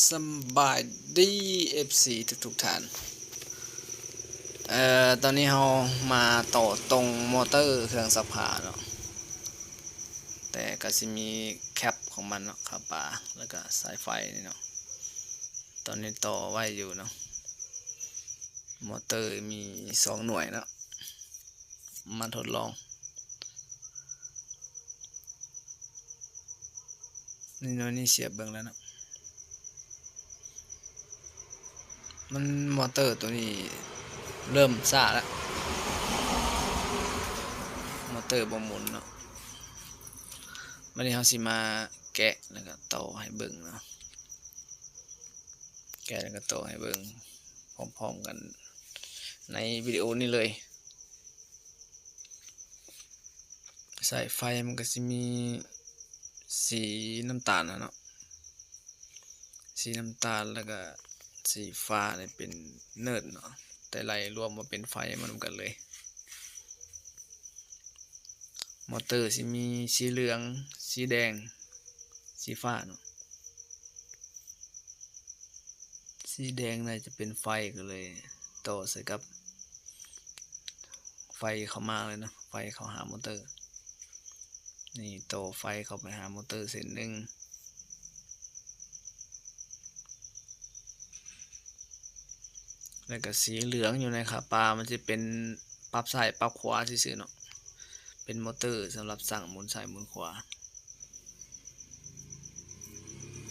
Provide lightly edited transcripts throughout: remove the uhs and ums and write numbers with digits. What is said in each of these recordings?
สบายดี FC ทุกท่านตอนนี้เรามาต่อตรงมอเตอร์เครื่องซักผ้าเนาะแต่ก็จะมีแคปของมันเนาะครับป่าแล้วก็สายไฟนี่เนาะตอนนี้ต่อไว้อยู่เนาะมอเตอร์มี2 หน่วยเนาะมาทดลองนี่หน่วยนี้เสียบเบิ่งแล้วเนาะมันมอเตอร์ตัวนี้เริ่มซ่าแล้วมอเตอร์บ่หมุนเนาะวันนี้เราสิมาแกะแล้วก็ต่อให้เบิ่งเนาะแกะแล้วก็ต่อให้เบิ่งพร้อมๆกันในวิดีโอนี้เลยสายไฟมันก็จะมีสีน้ำตาลนะเนาะสีน้ำตาลแล้วก็สีฟ้าเนี่ยเป็นเนิร์ดเนาะแต่ไล่รวมมาเป็นไฟมันกันเลยมอเตอร์สิมีสีเหลืองสีแดงสีฟ้าเนาะสีแดงน่าจะเป็นไฟก็เลยต่อใส่กับไฟเข้ามาเลยนะไฟเข้าหามอเตอร์นี่ต่อไฟเข้าไปหามอเตอร์เส้นหนึ่งแล้วก็สีเหลืองอยู่ในขาปลามันจะเป็นปรับซ้ายปรับขวาซื่อๆเนาะเป็นมอเตอร์สำหรับสั่งหมุนซ้ายหมุนขวา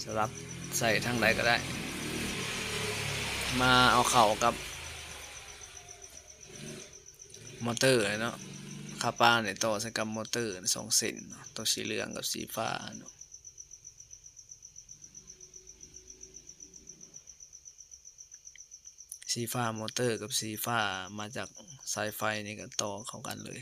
สำหรับใส่ทางไหนก็ได้มาเอาเข่ากับมอเตอร์เนาะขาปลาเนี่ยต่อใส่กับมอเตอร์2 เส้นตัวสีเหลืองกับสีฟ้าเนาะสีฟ้ามอเตอร์กับสีฟ้ามาจากสายไฟนี่ก็ต่อเข้ากันเลย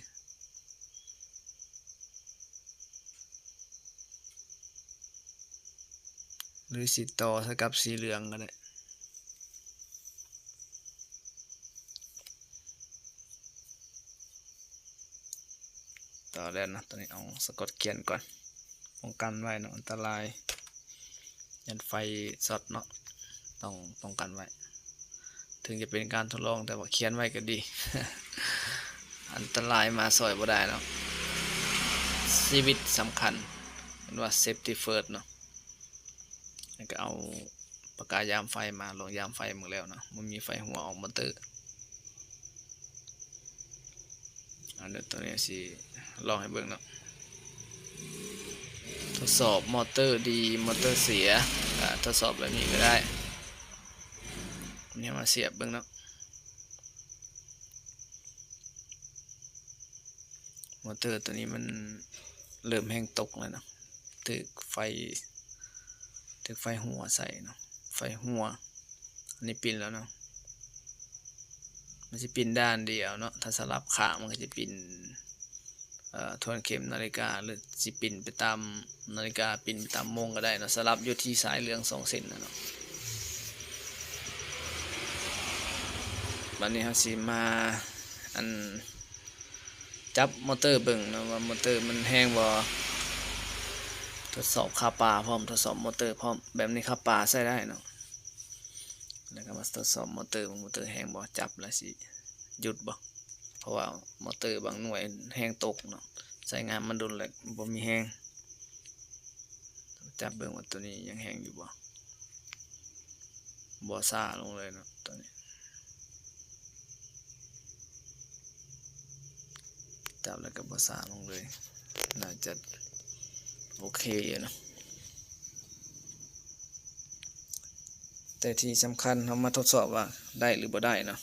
หรือสีต่อใส่กับสีเหลืองก็ได้ต่อแล้วนะตอนนี้เอาสะกดเขียนก่อนป้องกันไว้เนาะอันตรายยันไฟช็อตเนาะต้องป้องกันไว้ถึงจะเป็นการทดลองแต่ว่าเขียนไว้ก็ดี อันตรายมาสอยบ่ได้เนาะชีวิตสำคัญเป็นว่า safety first เนาะแล้วก็เอาปากกายามไฟมาลองยามไฟมึงแล้วเนาะมันมีไฟหัวออกมอเตอร์เดี๋ยวตัวนี้สิลองให้เบิ่งเนาะทดสอบมอเตอร์ดีมอเตอร์เสียทดสอบแบบนี้ก็ได้นี่มาเสียบเบิ่งเนาะมอเตอร์ตัวนี้มันเริ่มแห้งตกแล้วเนาะถึกไฟหัวใส่เนาะไฟหัวอันนี้ปิ่นแล้วเนาะมันจะปิ่นด้านเดียวเนาะถ้าสลับขามันก็จะปิ่นทวนเข็มนาฬิกาหรือสิปิ่นไปตามนาฬิกาปิ่นไปตามโมงก็ได้เนาะสลับอยู่ที่สายเหลือง2 เส้นนะเนาะวันนี้เราสิมาอันจับมอเตอร์เบิ่งนะว่ามอเตอร์มันแห้งบ่ทดสอบค่าปลาพร้อมทดสอบมอเตอร์พร้อมแบบนี้ค่าปลาใช้ได้เนาะแล้วก็มาทดสอบมอเตอร์แห้งบ่จับแล้วสิหยุดบ่เพราะว่ามอเตอร์บางหน่วยแห้งตกเนาะใช้งานมันโดนแหลกบ่มีแห้งจับเบิ่งว่าตัวนี้ยังแห้งอยู่บ่ซ่าลงเลยเนาะตัวนี้จับแล้วก็บ่ซ่าลงเลยน่าจะโอเคอยู่นะแต่ที่สำคัญเรามาทดสอบว่าได้หรือบ่ได้เนาะ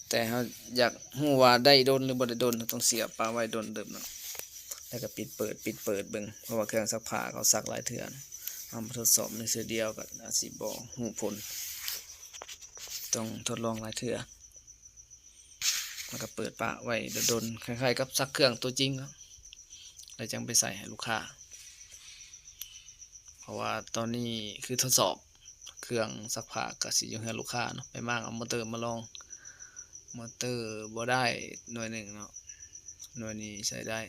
แต่เราอยากรู้ว่าได้โดนหรือบ่ได้โดนต้องเสียบปลาไว้โดนเดิมเนาะแล้วก็ปิดเปิดเบิ่งเพราะว่าเครื่องซักผ้าเขาซักหลายเทื่อเอามาทดสอบในเสือเดียวก็อาจสิบ่ฮู้ผลต้องทดลองหลายเทื่อแล้วก็เปิดปะไว้โดนคล้ายๆกับซักเครื่องตัวจริงเนาะแล้วจังไปใส่ให้ลูกค้าเพราะว่าตอนนี้คือทดสอบเครื่องซักผ้ากับสิอยู่ให้ลูกค้าเนาะไปมากเอามอเตอร์มาลองมอเตอร์บ่ได้หน่วยหนึ่งเนาะหน่วยนี้ใช้ได้